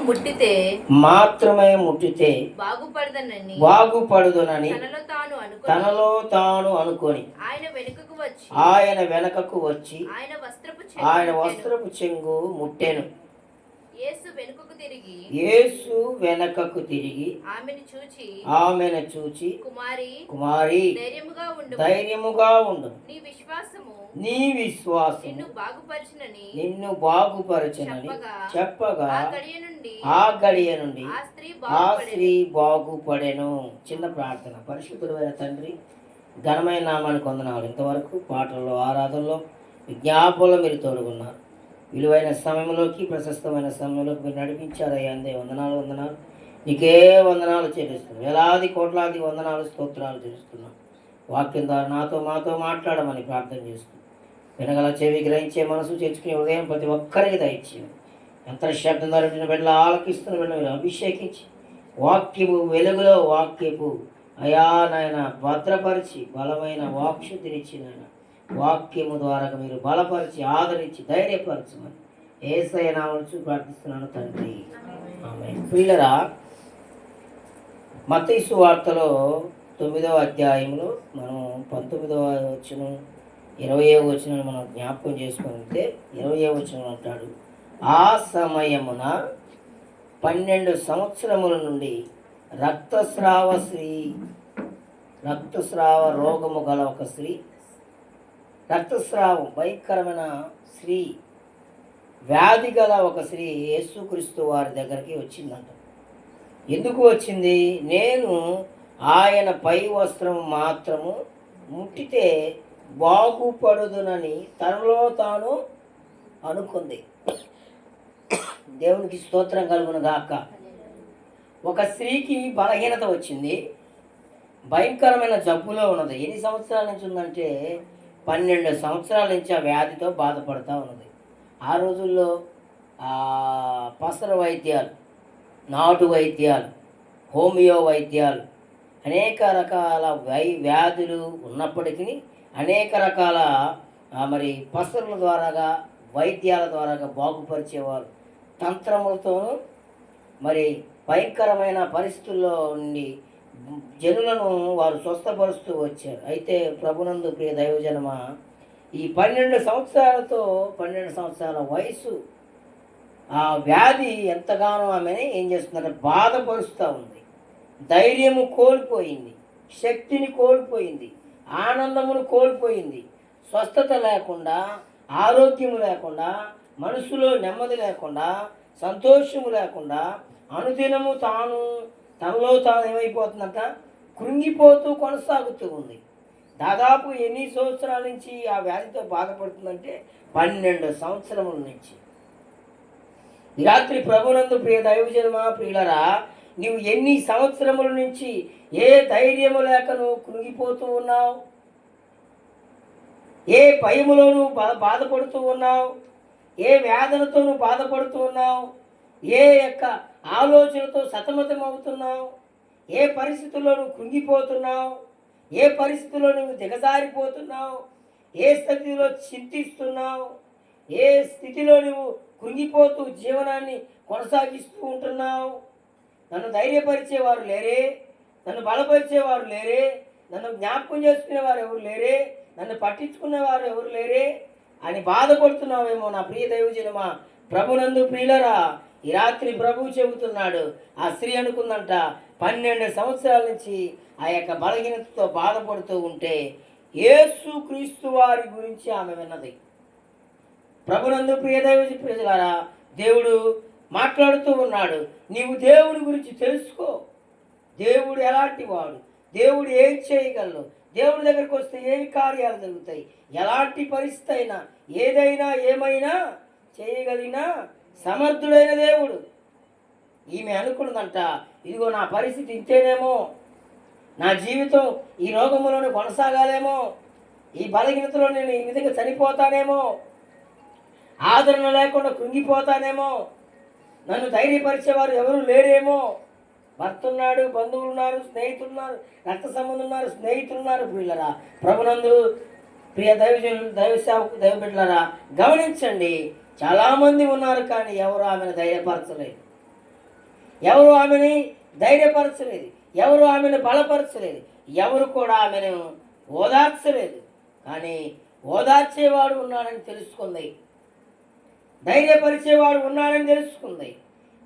ముట్టితే బాగుపడుదునని తనలో తాను అనుకొని ఆయన వెనుకకు వచ్చి ఆయన వస్త్రపు చెంగు ముట్టెను. యేసు వెనుకకు తిరిగి ఆమెను చూచి కుమారి ధైర్యముగా ఉండు, నీ విశ్వాసం నిన్ను బాగుపరచునని చెప్పగా ఆ గడియ నుండి ఆ స్త్రీ బాగుపడెను. చిన్న ప్రార్థన. పరిశుద్ధుడైన తండ్రి, ఘనమైన నామానికి వందనాలు. ఇంతవరకు పాటల్లో, ఆరాధనలో, విజ్ఞాపనలో మీరు తోడుకున్నారు. విలువైన సమయంలోకి, ప్రశస్తమైన సమయంలోకి మీరు నడిపించారయ్యా. అందే వందనాలు నీకే వందనాలు చెల్లిస్తున్నాం. వేలాది కోట్లాది వందనాలు, స్తోత్రాలు చెల్లిస్తున్నాం. వాక్యం ద్వారా మాతో మాట్లాడమని ప్రార్థన చేస్తున్నాం. వినగల చెవి, గ్రహించే మనసు, చేర్చుకునే ఉదయం ప్రతి ఒక్కరికి దయచేయండి. శబ్దం ద్వారా బిడ్డలు ఆలకిస్తున్న బిడ్డలు అభిషేకించి వాక్యము వెలుగులో వాక్యపు అయా నాయన భద్రపరిచి బలమైన వాక్శుద్ధినిచ్చి నాయన వాక్యము ద్వారా మీరు బలపరిచి ఆదరించి ధైర్యపరచమని యేసయ్య నామమున ప్రార్థిస్తున్నాను తండ్రి, ఆమేన్. ప్రియులారా, మత్తయి సువార్తలో 9వ అధ్యాయంలో మనం 19వ వచనం 20వ వచనం మనం జ్ఞాపకం చేసుకుంటే 20వ వచనం అంటాడు, ఆ సమయమున 12 సంవత్సరముల నుండి రక్తస్రావ రోగము గల ఒక స్త్రీ, రక్తస్రావం భయంకరమైన స్త్రీ, వ్యాధి గల ఒక స్త్రీ యేసుక్రీస్తు వారి దగ్గరికి వచ్చిందంట. ఎందుకు వచ్చింది? నేను ఆయన పై వస్త్రం మాత్రము ముట్టితే బాగుపడుదునని తనలో తాను అనుకుంది. దేవునికి స్తోత్రం కలుగును గాక. ఒక స్త్రీకి బలహీనత వచ్చింది, భయంకరమైన జబ్బులో ఉన్నది. ఎన్ని సంవత్సరాల నుంచి ఉందంటే 12 సంవత్సరాల నుంచి ఆ వ్యాధితో బాధపడుతూ ఉన్నది. ఆ రోజుల్లో పసర వైద్యాలు, నాటు వైద్యాలు, హోమియో వైద్యాలు, అనేక రకాల వ్యాధులు ఉన్నప్పటికీ అనేక రకాల మరి పసరుల ద్వారాగా, వైద్యాల ద్వారాగా బాగుపరిచేవారు. తంత్రములతోనూ మరి భయంకరమైన పరిస్థితుల్లో నుండి జనులను వారు స్వస్థపరుస్తూ వచ్చారు. అయితే ప్రభునందు ప్రియ దైవజనమా, ఈ 12 సంవత్సరాల వయసు ఆ వ్యాధి ఎంతగానో ఆమెని ఏం చేస్తుందంటే బాధపరుస్తూ ఉంది. ధైర్యము కోల్పోయింది, శక్తిని కోల్పోయింది, ఆనందమును కోల్పోయింది. స్వస్థత లేకుండా, ఆరోగ్యము లేకుండా, మనసులో నెమ్మది లేకుండా, సంతోషము లేకుండా అనుదినము తనలో తాను ఏమైపోతుందంట, కృంగిపోతూ కొనసాగుతూ ఉంది. దాదాపు ఎన్ని సంవత్సరాల నుంచి ఆ వ్యాధితో బాధపడుతుందంటే 12 సంవత్సరముల నుంచి. ఈ రాత్రి ప్రభునందు ప్రియ దైవజనమా, ప్రియులరా, నువ్వు ఎన్ని సంవత్సరముల నుంచి ఏ ధైర్యము లేక నువ్వు కృంగిపోతూ ఉన్నావు? ఏ భయములో నువ్వు బాధపడుతూ ఉన్నావు? ఏ వేదనతో నువ్వు బాధపడుతూ ఉన్నావు? ఏ యొక్క ఆలోచనతో సతమతం అవుతున్నావు? ఏ పరిస్థితుల్లో నువ్వు కృంగిపోతున్నావు? ఏ పరిస్థితుల్లో నువ్వు దిగజారిపోతున్నావు? ఏ స్థితిలో చింతిస్తున్నావు? ఏ స్థితిలో నువ్వు కృంగిపోతూ జీవనాన్ని కొనసాగిస్తూ ఉంటున్నావు? నన్ను ధైర్యపరిచేవారు లేరే, నన్ను బలపరిచేవారు లేరే, నన్ను జ్ఞాపకం చేసుకునేవారు ఎవరు లేరే, నన్ను పట్టించుకునేవారు ఎవరు లేరే అని బాధపడుతున్నావేమో నా ప్రియ దైవజనమా. ప్రభునందు ప్రియులరా, ఈ రాత్రి ప్రభువు చెబుతున్నాడు, ఆ స్త్రీ అనుకుందంట 12 సంవత్సరాల నుంచి ఆ యొక్క బలహీనతతో బాధపడుతూ ఉంటే యేసుక్రీస్తు వారి గురించి ఆమె విన్నది. ప్రభునందు ప్రియ ప్రజలారా, దేవుడు మాట్లాడుతూ ఉన్నాడు. నీవు దేవుడి గురించి తెలుసుకో. దేవుడు ఎలాంటి వాడు, దేవుడు ఏం చేయగలడు, దేవుడి దగ్గరికి వస్తే ఏమి కార్యాలు జరుగుతాయి, ఎలాంటి పరిస్థితి అయినా ఏదైనా ఏమైనా చేయగలిగిన సమర్థుడైన దేవుడు. ఈమె అనుకున్నదంట, ఇదిగో నా పరిస్థితి ఇంతేనేమో, నా జీవితం ఈ రోగములోనే కొనసాగాలేమో, ఈ బలహీనతలో నేను ఈ విధంగా చనిపోతానేమో, ఆదరణ లేకుండా కృంగిపోతానేమో, నన్ను ధైర్యపరిచేవారు ఎవరు లేరేమో. భర్త ఉన్నాడు, బంధువులు ఉన్నారు, స్నేహితులు ఉన్నారు, రక్త సంబంధం ఉన్నారు, స్నేహితులు ఉన్నారు. పిల్లరా, ప్రభునందు ప్రియ దైవ బిడ్డలారా, గమనించండి, చాలామంది ఉన్నారు కానీ ఎవరు ఆమెను ధైర్యపరచలేదు. ఎవరు ఆమెని ధైర్యపరచలేదు, ఎవరు ఆమెను బలపరచలేదు, ఎవరు కూడా ఆమెను ఓదార్చలేదు. కానీ ఓదార్చేవాడు ఉన్నాడని తెలుసుకుంది, ధైర్యపరిచేవాడు ఉన్నాడని తెలుసుకుంది.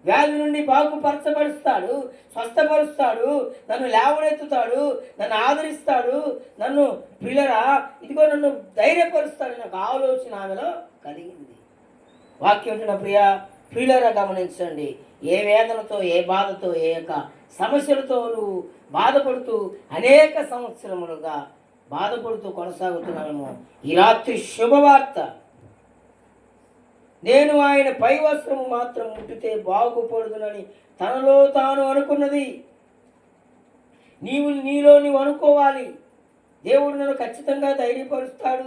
వ్యాధి నుండి బాగుపరచబరుస్తాడు, స్వస్థపరుస్తాడు, నన్ను లేవనెత్తుతాడు, నన్ను ఆదరిస్తాడు, నన్ను ప్రియులరా ఇదిగో నన్ను ధైర్యపరుస్తాడు ఒక ఆలోచన ఆమెలో కలిగింది. వాక్యం ఉంటున్న ప్రియులరా గమనించండి. ఏ వేదనతో, ఏ బాధతో, ఏ యొక్క సమస్యలతో నువ్వు బాధపడుతూ అనేక సంవత్సరములుగా బాధపడుతూ కొనసాగుతున్నాము, ఈ రాత్రి శుభవార్త. నేను ఆయన పై వస్త్రము మాత్రం ముట్టితే బాగుపడుదునని తనలో తాను అనుకున్నది. నీలో నీవు అనుకోవాలి. దేవుడు నన్ను ఖచ్చితంగా ధైర్యపరుస్తాడు,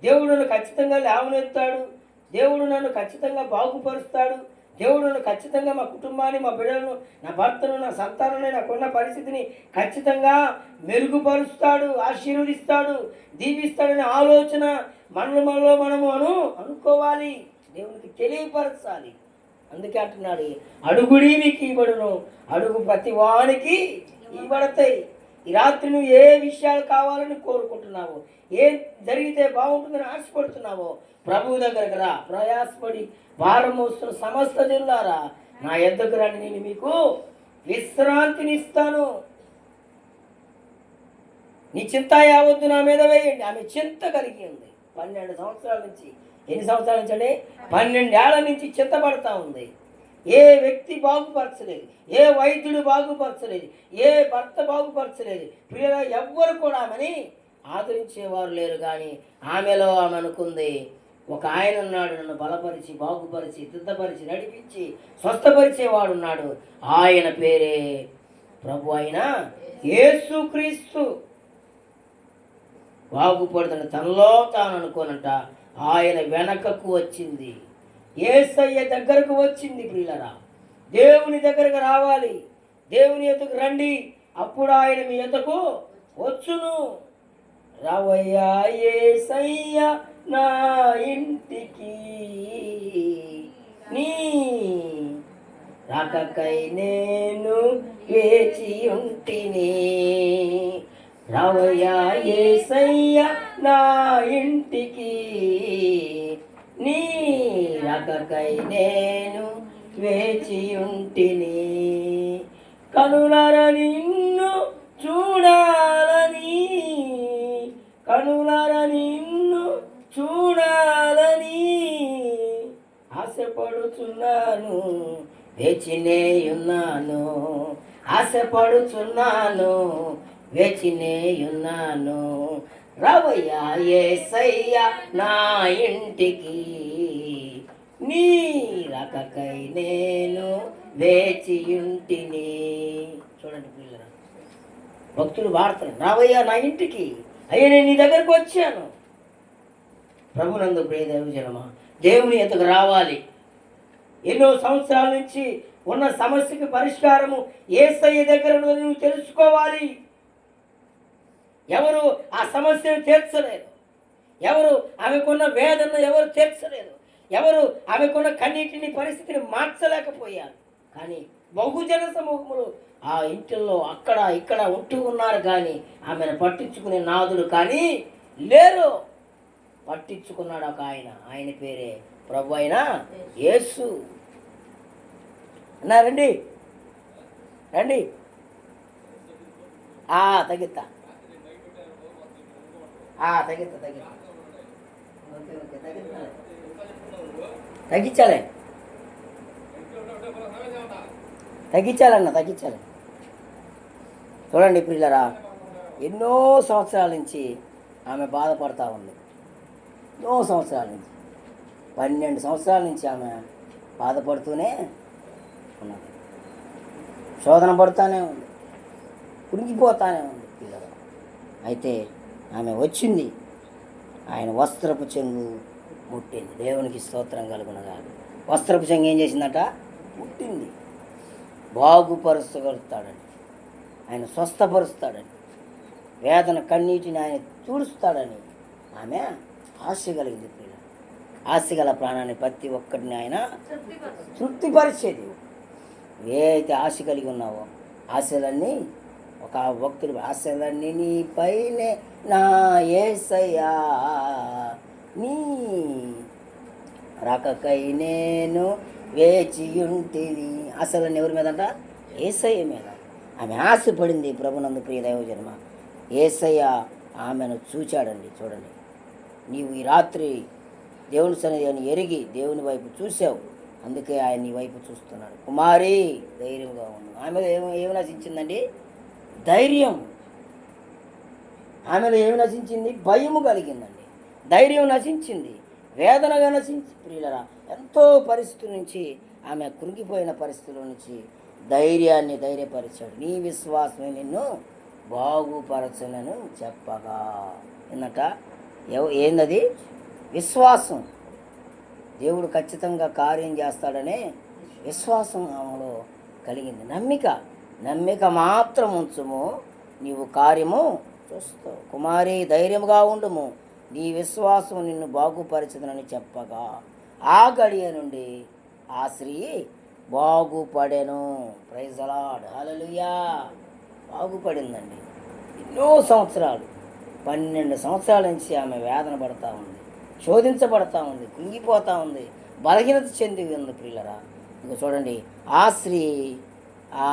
దేవుడు నన్ను ఖచ్చితంగా లేవనెత్తాడు, దేవుడు నన్ను ఖచ్చితంగా బాగుపరుస్తాడు, దేవుడు నన్ను ఖచ్చితంగా మా కుటుంబాన్ని, మా బిడ్డలను, నా భర్తను, నా సంతానాన్ని, నాకున్న పరిస్థితిని ఖచ్చితంగా మెరుగుపరుస్తాడు, ఆశీర్వదిస్తాడు, దీవిస్తాడనే ఆలోచన మనలో మనము అనుకోవాలి, దేవునికి తెలియపరచాలి. అందుకే అంటున్నాడు, అడుగుడి మీకు ఇవ్వబడును, అడుగు ప్రతి వానికి ఇవ్వబడతాయి. ఈ రాత్రి నువ్వు ఏ విషయాలు కావాలని కోరుకుంటున్నావో, ఏం జరిగితే బాగుంటుందని ఆశపడుతున్నావో ప్రభువు దగ్గరకు రా. ప్రయాసపడి భారం మోస్తున్న సమస్త జనులారా నా యొద్దకు రండి, నేను మీకు విశ్రాంతిని ఇస్తాను. నీ చింత యావద్దు నా మీద వేయండి. ఆమె చింత కలిగి ఉంది 12 సంవత్సరాల నుంచి. ఎన్ని సంవత్సరాల నుంచి అండి? 12 ఏళ్ల నుంచి చింతపడతా ఉంది. ఏ వ్యక్తి బాగుపరచలేదు, ఏ వైద్యుడు బాగుపరచలేదు, ఏ భర్త బాగుపరచలేదు, ప్రియుల ఎవ్వరు కూడా ఆమెని ఆదరించేవారు లేరు. కానీ ఆమెలో ఆమె అనుకుంది, ఒక ఆయన ఉన్నాడు, నన్ను బలపరిచి, బాగుపరిచి, సిద్ధపరిచి, నడిపించి, స్వస్థపరిచేవాడు ఉన్నాడు. ఆయన పేరే ప్రభు అయిన యేసుక్రీస్తు. బాగుపడుతున్న తనలో తాను అనుకోనంట ఆయన వెనకకు వచ్చింది, యేసయ్య దగ్గరకు వచ్చింది. ప్రియులరా, దేవుని దగ్గరకు రావాలి, దేవుని ఎదుకు రండి, అప్పుడు ఆయన మీ ఎదుకు వచ్చును. రావయ్యా యేసయ్య నా ఇంటికి, నీ రాకకై నేను వేచి ఉంటిని. రావయ్యా యేసయ్య నా ఇంటికి, నీ రాకకై నేను వేచి ఉంటిని. కనులార నిన్ను చూడాలని, కనులార నిన్ను చూడాలని ఆశపడుచున్నాను, వేచినేయున్నాను. ఆశపడుచున్నాను, వేచినేయున్నాను. రావయ్యా యేసయ్య నా ఇంటికి, నీ రాకకై నేను వేచియుంటిని. చూడండి పిల్లలు, భక్తులు వాడతారు, రావయ్యా నా ఇంటికి, అయ్యా నేను నీ దగ్గరకు వచ్చాను. ప్రభునందు ప్రియ దైవజనమా, దేవుని ఎదుగు రావాలి. ఎన్నో సంవత్సరాల నుంచి ఉన్న సమస్యకి పరిష్కారము యేసయ్య దగ్గర నువ్వు తెలుసుకోవాలి. ఎవరు ఆ సమస్యను తీర్చలేదు, ఎవరు ఆమెకున్న వేదన ఎవరు తీర్చలేదు, ఎవరు ఆమెకున్న కన్నీటిని పరిస్థితిని మార్చలేకపోయారు. కానీ బహుజన సమూహములు ఆ ఇంటిల్లో అక్కడ ఇక్కడ ఉంటూ ఉన్నారు, కానీ ఆమెను పట్టించుకునే నాదులు కానీ లేరు. పట్టించుకున్నాడు ఒక ఆయన, ఆయన పేరే ప్రభు అయిన యేసు. అన్నారండి, రండి తగ్గిస్తా తగ్గించాలి, తగ్గించాలి. చూడండి పిల్లరా, ఎన్నో సంవత్సరాల నుంచి ఆమె బాధపడతా ఉంది. ఎన్నో సంవత్సరాల నుంచి, 12 సంవత్సరాల నుంచి ఆమె బాధపడుతూనే ఉన్నది, శోధన పడుతూనే ఉంది, కురిగిపోతానే ఉంది పిల్లలు. అయితే ఆమె వచ్చింది, ఆయన వస్త్రపు చెంగు ముట్టింది. దేవునికి స్తోత్రం కలుగునగా. వస్త్రపు చెంగు ఏం చేసిందట? ముట్టింది. బాగుపరుచగలుగుతాడని, ఆయన స్వస్థపరుస్తాడని, వేదన కన్నీటిని ఆయన తుడుస్తాడని ఆమె ఆశ కలిగింది. పిల్ల ఆశ గల ప్రాణాన్ని ప్రతి ఒక్కటిని ఆయన తృప్తిపరిచేది. ఏ అయితే ఆశ కలిగి ఉన్నావో ఆశలన్నీ ఒక భక్తుడు ఆశలన్నీ నీపైనే నా యేసయ్యా నీ రాకకై నేను వేచియుంటిని. ఆశలన్నీ ఎవరి మీదంట? యేసయ్య మీద. ఆమె ఆశపడింది ప్రభునందు ప్రియ దైవజన్మ. యేసయ్య ఆమెను చూచాడండి. చూడండి, నీవు ఈ రాత్రి దేవుని సన్నిధి అని ఎరిగి దేవుని వైపు చూసావు, అందుకే ఆయన నీ వైపు చూస్తున్నాడు. కుమారి ధైర్యంగా ఉంది. ఆమెలో ఏమి నశించిందండి? ధైర్యం. ఆమెలో ఏమి నశించింది? భయము కలిగిందండి. ధైర్యం నశించింది, వేదనగా నశించి ప్రియులరా ఎంతో పరిస్థితుల నుంచి, ఆమె కృంగిపోయిన పరిస్థితుల నుంచి ధైర్యపరిచాడు. నీ విశ్వాసమే నిన్ను బాగుపరచనను చెప్పగా. ఎన్నట ఏందది? విశ్వాసం. దేవుడు ఖచ్చితంగా కార్యం చేస్తాడనే విశ్వాసం ఆమెలో కలిగింది. నమ్మిక మాత్రం ఉంచుము, నీవు కార్యము చూస్తావు. కుమారి ధైర్యముగా ఉండుము, నీ విశ్వాసం నిన్ను బాగుపరచదనని చెప్పగా ఆ గడియ నుండి ఆ స్త్రీ బాగుపడెను. ప్రైజ్ ది లార్డ్, హల్లెలూయా. బాగుపడిందండి. ఎన్నో సంవత్సరాలు, 12 సంవత్సరాల నుంచి ఆమె వేదన పడతా ఉంది, శోధించబడతా ఉంది, కుంగిపోతూ ఉంది, బలహీనత చెంది ఉంది ప్రియులరా. ఇక చూడండి, ఆ స్త్రీ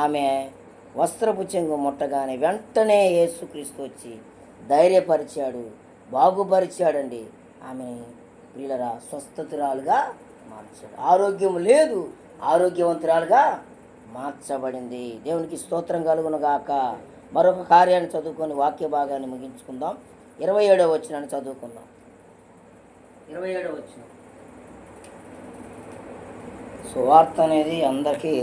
ఆమె వస్త్రపు చెంగు ముట్టగానే వెంటనే యేసుక్రీస్తు వచ్చి ధైర్యపరిచాడు, బాగుపరిచాడండి. ఆమె ప్రియులరా స్వస్థతురాలుగా మార్చాడు. ఆరోగ్యం లేదు, ఆరోగ్యవంతురాలుగా మార్చబడింది. దేవునికి స్తోత్రం కలుగును గాక. మరొక కార్యాన్ని చదువుకొని వాక్య భాగాన్ని ముగించుకుందాం. 27వ వచనాన్ని చదువుకుందాం. 27వ వచనం. సువార్త అనేది అందరికీ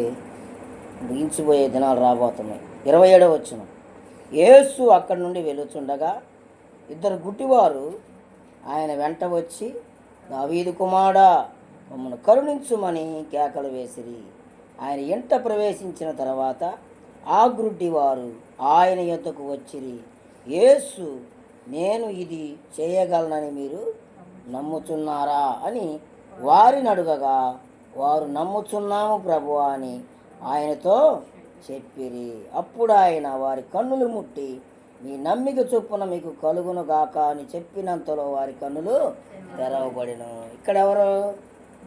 ముగించిపోయే దినాలు రాబోతున్నాయి. 27వ వచనం. యేసు అక్కడి నుండి వెళుచుండగా 2 గుడ్డివారు ఆయన వెంట వచ్చి, దావీదు కుమారుడా, మమ్మల్ని కరుణించుమని కేకలు వేసిరి. ఆయన ఇంట ప్రవేశించిన తర్వాత ఆ గుడ్డివారు ఆయన యొద్దకు వచ్చిరి. యేసు, నేను ఇది చేయగలనని మీరు నమ్ముచున్నారా అని వారిని అడుగగా, వారు నమ్ముచున్నాము ప్రభువా అని ఆయనతో చెప్పిరి. అప్పుడు ఆయన వారి కన్నులు ముట్టి, మీ నమ్మిక చొప్పున మీకు కలుగును గాక అని చెప్పినంతలో వారి కన్నులు తెరవబడిను. ఇక్కడ ఎవరు?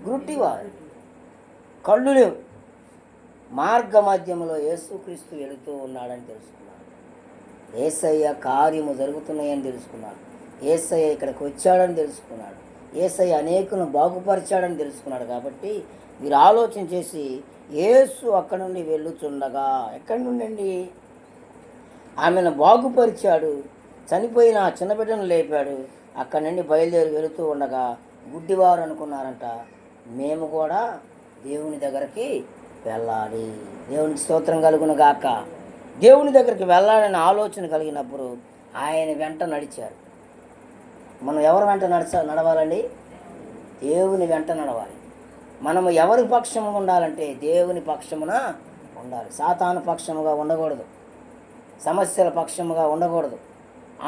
గుడ్డివారు, కళ్ళు లేవు. మార్గ మధ్యంలో యేసుక్రీస్తు వెళుతూ ఉన్నాడని తెలుసుకున్నాడు. యేసయ్య కార్యము జరుగుతున్నాయని తెలుసుకున్నాడు. యేసయ్య ఇక్కడికి వచ్చాడని తెలుసుకున్నాడు. యేసయ్య అనేకులను బాగుపరిచాడని తెలుసుకున్నాడు. కాబట్టి మీరు ఆలోచన చేసి, యేసు అక్కడి నుండి వెళ్ళుచుండగా, ఎక్కడి నుండి అండి? ఆమెను బాగుపరిచాడు, చనిపోయిన ఆ చిన్న బిడ్డను లేపాడు. అక్కడి నుండి బయలుదేరి వెళుతూ ఉండగా గుడ్డివారు అనుకున్నారంట, మేము కూడా దేవుని దగ్గరికి వెళ్ళాలి. దేవునికి స్తోత్రం కలుగును గాక. దేవుని దగ్గరికి వెళ్ళాలని ఆలోచన కలిగినప్పుడు ఆయన వెంట నడిచారు. మనం ఎవరి వెంట నడవాలండి? దేవుని వెంట నడవాలి. మనము ఎవరి పక్షముగా ఉండాలంటే దేవుని పక్షమున ఉండాలి. సాతాను పక్షముగా ఉండకూడదు, సమస్యల పక్షముగా ఉండకూడదు,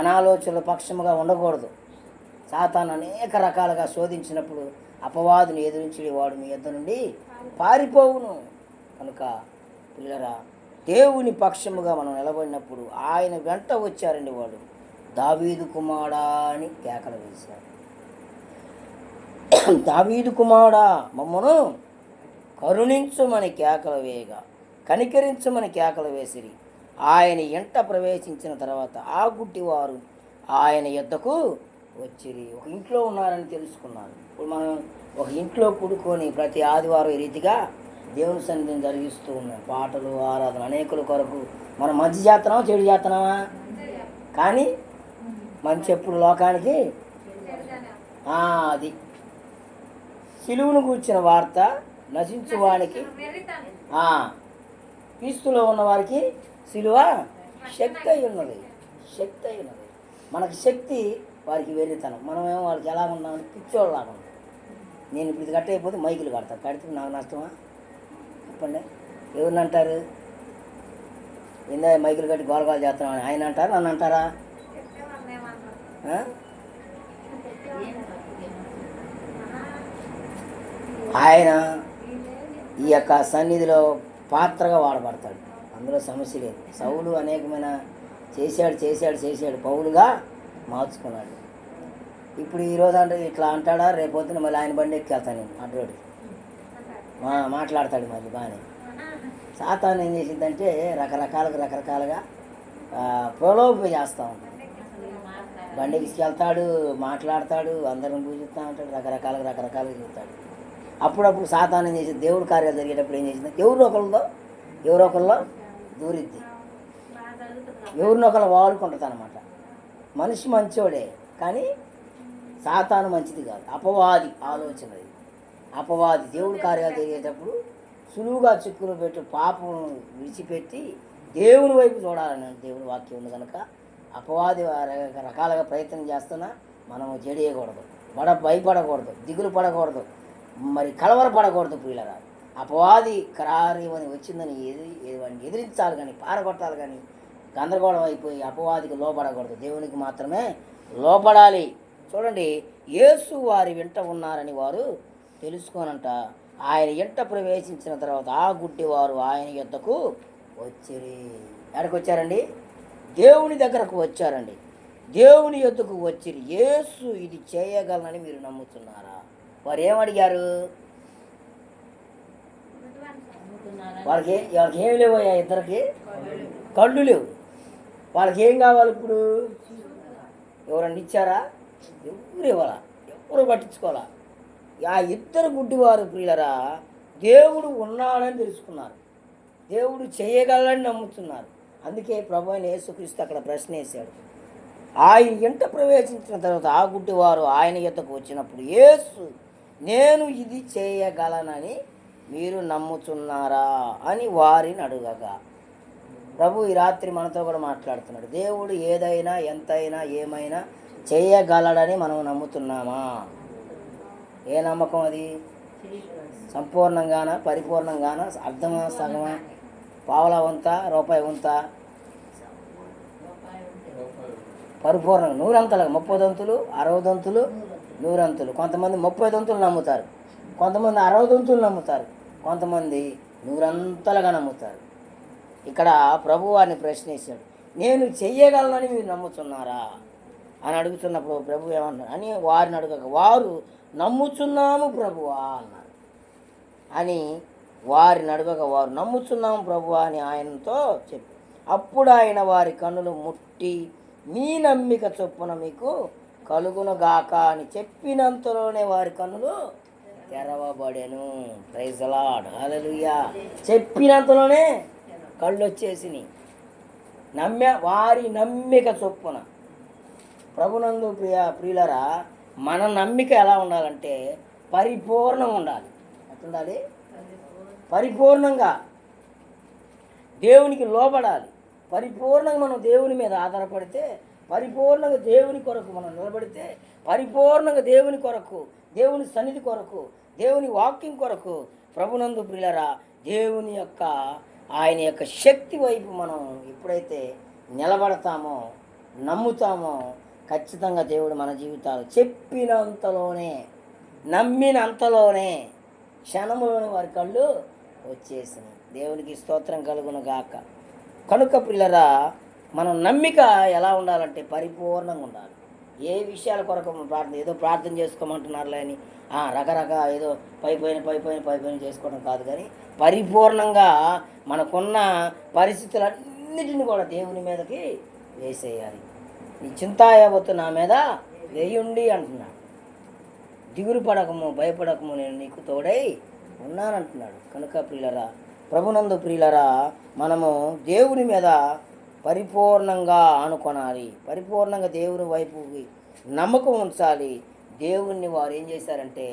అనాలోచనల పక్షముగా ఉండకూడదు. సాతాను అనేక రకాలుగా శోధించినప్పుడు అపవాదుని ఎదురించి వాడు మీ యొద్ద నుండి పారిపోవును. కనుక పిల్లరా, దేవుని పక్షముగా మనం నిలబడినప్పుడు ఆయన వెంట వచ్చారండి. వాడు దావీదు కుమారుడా అని కేకలు వేశాడు. దావీదు కుమారుడా, మమ్మను కరుణించుమని కేకలు వేయగా, కనికరించమని కేకలు వేసిరి. ఆయన ఎంట ప్రవేశించిన తర్వాత ఆ గుడ్డివారు ఆయన యొద్దకు వచ్చిరి. ఒక ఇంట్లో ఉన్నారని తెలుసుకున్నారు. ఇప్పుడు మనం ఒక ఇంట్లో కూడుకొని ప్రతి ఆదివారం ఈ రీతిగా దేవుని సన్నిధిని జరిగిస్తూ ఉన్నాం. పాటలు, ఆరాధన, అనేకుల కొరకు మనం మంచి చేస్తున్నామా చెడు చేస్తున్నామా? కానీ మంచి ఎప్పుడు లోకానికి అది సిలువును కూర్చిన వార్త నశించు వానికి, క్రీస్తులో ఉన్న వారికి సిలువ శక్తి అయి ఉన్నది. మనకి శక్తి, వారికి వెర్రితనం. మనమేమో వాళ్ళకి ఎలా ఉన్నామని పిచ్చోళ్ళలాగా ఉన్నాం. నేను ఇప్పుడు ఇది కట్టయిపోతే మైకులు కడతాను, కడితే నాకు నష్టమా చెప్పండి? ఎవరిని అంటారు? ఏందా మైకులు కట్టి గోలగోలు చేస్తున్నామని ఆయన అంటారు, నన్ను అంటారా? ఆయన ఈ యొక్క సన్నిధిలో పాత్రగా వాడబడతాడు. అందులో సమస్య లేదు. సౌలు అనేకమైన చేశాడు పౌలుగా మార్చుకున్నాడు. ఇప్పుడు ఈరోజు అంటే ఇట్లా అంటాడా, రేపొద్దున మళ్ళీ ఆయన బండి ఎక్కి వెళ్తాను నేను అడ్రోడు మాట్లాడతాడు మళ్ళీ బాగానే. సాతాను ఏం చేసిందంటే రకరకాలుగా ప్రలోభ చేస్తూ ఉంటాడు. బండి తీసుకెళ్తాడు, మాట్లాడతాడు, అందరం పూజిస్తూ ఉంటాడు, రకరకాలుగా చెబుతాడు. అప్పుడప్పుడు సాతాను ఏం చేసింది, దేవుడి కార్యాలు జరిగేటప్పుడు ఏం చేసింది, ఎవరో ఒకరిలో దూరిద్ది, ఎవరినొకరు వాడుకుంటుంది అనమాట. మనిషి మంచోడే కానీ సాతాను మంచిది కాదు. అపవాది ఆలోచన. అపవాది దేవుడి కార్యాలు జరిగేటప్పుడు సులువుగా చిక్కులు పెట్టి పాపం విడిచిపెట్టి దేవుని వైపు చూడాలని దేవుని వాక్యం ఉంది కనుక అపవాది రకాలుగా ప్రయత్నం చేస్తున్నా మనము జడియకూడదు, భయపడకూడదు, దిగులు పడకూడదు, మరి కలవరపడకూడదు. ప్రియులరా, అపవాది కార్యం అని వచ్చిందని వాడిని ఎదిరించాలి కానీ పారగొట్టాలి కానీ గందరగోళం అయిపోయి అపవాదికి లోపడకూడదు, దేవునికి మాత్రమే లోపడాలి. చూడండి, యేసు వారి వెంట ఉన్నారని వారు తెలుసుకోనంట. ఆయన ఎంట ప్రవేశించిన తర్వాత ఆ గుడ్డి వారు ఆయన యొద్దకు వచ్చిరి. ఎక్కడికి వచ్చారండి? దేవుని దగ్గరకు వచ్చారండి. దేవుని యొద్దకు వచ్చిరి. యేసు ఇది చేయగలనని మీరు నమ్ముతున్నారా? వారు ఏమడిగారు? వాళ్ళకి ఏమి లేవయ్యా, ఇద్దరికి కళ్ళు లేవు. వాళ్ళకి ఏం కావాలి ఇప్పుడు? ఎవరన్నా ఇచ్చారా? ఎవరు ఇవ్వాలా, ఎవరు పట్టించుకోవాలా. ఆ ఇద్దరు గుడ్డివారు ప్రియులరా దేవుడు ఉన్నాడని తెలుసుకున్నారు, దేవుడు చేయగలని నమ్ముతున్నారు. అందుకే ప్రభు అయిన యేసుక్రీస్తు అక్కడ ప్రశ్న వేశాడు. ఆయన ఎంట ప్రవేశించిన తర్వాత ఆ గుడ్డివారు ఆయన యొద్దకు వచ్చినప్పుడు యేసు నేను ఇది చేయగలనని మీరు నమ్ముతున్నారా అని వారిని అడుగగా, ప్రభు ఈ రాత్రి మనతో కూడా మాట్లాడుతున్నాడు. దేవుడు ఏదైనా ఎంతైనా ఏమైనా చేయగలడని మనం నమ్ముతున్నామా? ఏ నమ్మకం అది? సంపూర్ణంగానా, పరిపూర్ణంగానా, అర్ధమా, సగమా, పావలా వంత, రూపాయి వంత? పరిపూర్ణంగా 100 అంతలుగా 30 దంతులు, 60 దంతులు, 100 అంతులు. కొంతమంది 30 దంతులు నమ్ముతారు, కొంతమంది 60 దంతులు నమ్ముతారు, కొంతమంది 100 అంతలుగా నమ్ముతారు. ఇక్కడ ప్రభు వారిని ప్రశ్నించాడు, నేను చెయ్యగలనని మీరు నమ్ముతున్నారా అని అడుగుతున్నప్పుడు ప్రభు ఏమన్నారు అని వారిని అడగక వారు నమ్ముచున్నాము ప్రభువా అన్నారు. అని వారిని అడగక వారు నమ్ముచున్నాము ప్రభువా అని ఆయనతో చెప్పి, అప్పుడు ఆయన వారి కన్నులు ముట్టి మీ నమ్మిక చొప్పున మీకు కలుగునుగాక అని చెప్పినంతలోనే వారి కన్నులు తెరవబడెను. ప్రైజ్ ది లార్డ్, హల్లెలూయా. చెప్పినంతలోనే కళ్ళు వచ్చేసినాయి. వారి నమ్మిక చొప్పున. ప్రభునందు ప్రియులరా, మన నమ్మిక ఎలా ఉండాలంటే పరిపూర్ణంగా ఉండాలి. ఎట్లుండాలి? పరిపూర్ణంగా దేవునికి లోబడాలి. పరిపూర్ణంగా మనం దేవుని మీద ఆధారపడితే, పరిపూర్ణంగా దేవుని కొరకు మనం నిలబడితే, పరిపూర్ణంగా దేవుని కొరకు, దేవుని సన్నిధి కొరకు, దేవుని వాక్యం కొరకు, ప్రభునందు ప్రియులరా, దేవుని యొక్క ఆయన యొక్క శక్తి వైపు మనం ఎప్పుడైతే నిలబడతామో, నమ్ముతామో, ఖచ్చితంగా దేవుడు మన జీవితాలు చెప్పినంతలోనే, నమ్మినంతలోనే క్షణంలోనే వారి కళ్ళు వచ్చేసినాయి. దేవునికి స్తోత్రం కలుగును గాక. కనుక ప్రియులరా, మనం నమ్మిక ఎలా ఉండాలంటే పరిపూర్ణంగా ఉండాలి. ఏ విషయాల కొరకు ఏదో ప్రార్థన చేసుకోమంటున్నారులే అని రకరకాల ఏదో పైపోయిన చేసుకోవడం కాదు, కానీ పరిపూర్ణంగా మనకున్న పరిస్థితులన్నిటిని కూడా దేవుని మీదకి వేసేయాలి. నీ చింతాయావత్తు నా మీద వేయుండి అంటున్నాడు. దిగులు పడకము, భయపడకము, నేను నీకు తోడై ఉన్నానంటున్నాడు. కనుక ప్రియులరా, ప్రభునందు ప్రియులరా, మనము దేవుని మీద పరిపూర్ణంగా ఆనుకొనాలి. పరిపూర్ణంగా దేవుని వైపు నమ్మకం ఉంచాలి. దేవుణ్ణి వారు ఏం చేశారంటే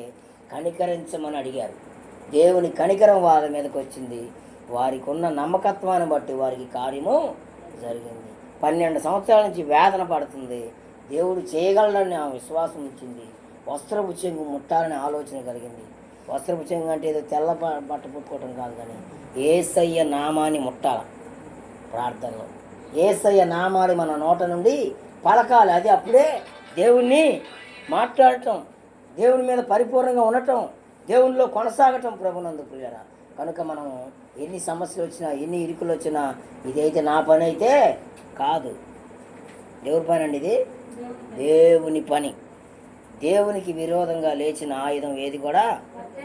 కనికరించమని అడిగారు. దేవుని కనికరం వారి మీదకి వచ్చింది. వారికి ఉన్న నమ్మకత్వాన్ని బట్టి వారికి కార్యము జరిగింది. 12 సంవత్సరాల నుంచి వేదన పడుతుంది. దేవుడు చేయగలడని ఆ విశ్వాసం ఉంచింది. వస్త్రపు చెంగు ముట్టాలని ఆలోచన కలిగింది. వస్త్రపు చెంగు అంటే ఏదో తెల్ల బట్ట పుట్టుకోవటం కాదు, కానీ యేసయ్య నామాన్ని ముట్టాల. ప్రార్థనలో యేసయ్య నామాన్ని మన నోట నుండి పలకాలి. అది అప్పుడే దేవుణ్ణి మాట్లాడటం, దేవుని మీద పరిపూర్ణంగా ఉండటం, దేవునిలో కొనసాగటం ప్రభునందు ప్రియులరా. కనుక మనం ఎన్ని సమస్యలు వచ్చినా, ఎన్ని ఇరుకులు వచ్చినా, ఇదైతే నా పని అయితే కాదు. ఎవరి పని అండి ఇది? దేవుని పని. దేవునికి విరోధంగా లేచిన ఆయుధం ఏది కూడా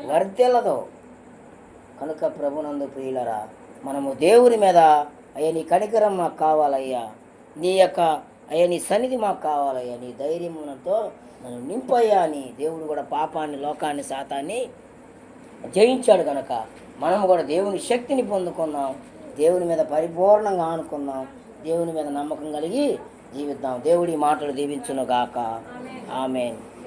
వర్తిల్లదు. కనుక ప్రభునందు ప్రియులరా, మనము దేవుని మీద, అయ్యా నీ కనికరం మాకు కావాలయ్యా, నీ యొక్క అయ్యా నీ సన్నిధి మాకు కావాలయ్యా, నీ ధైర్యంతో నన్ను నింపయ్యా అని దేవుడు కూడా పాపాన్ని, లోకాన్ని, శాతాన్ని జయించాడు. కనుక మనము కూడా దేవుని శక్తిని పొందుకుందాం, దేవుని మీద పరిపూర్ణంగా ఆనుకుందాం, దేవుని మీద నమ్మకం కలిగి జీవిద్దాం. దేవుడి మాటలు దీవించును గాక. ఆమేన్.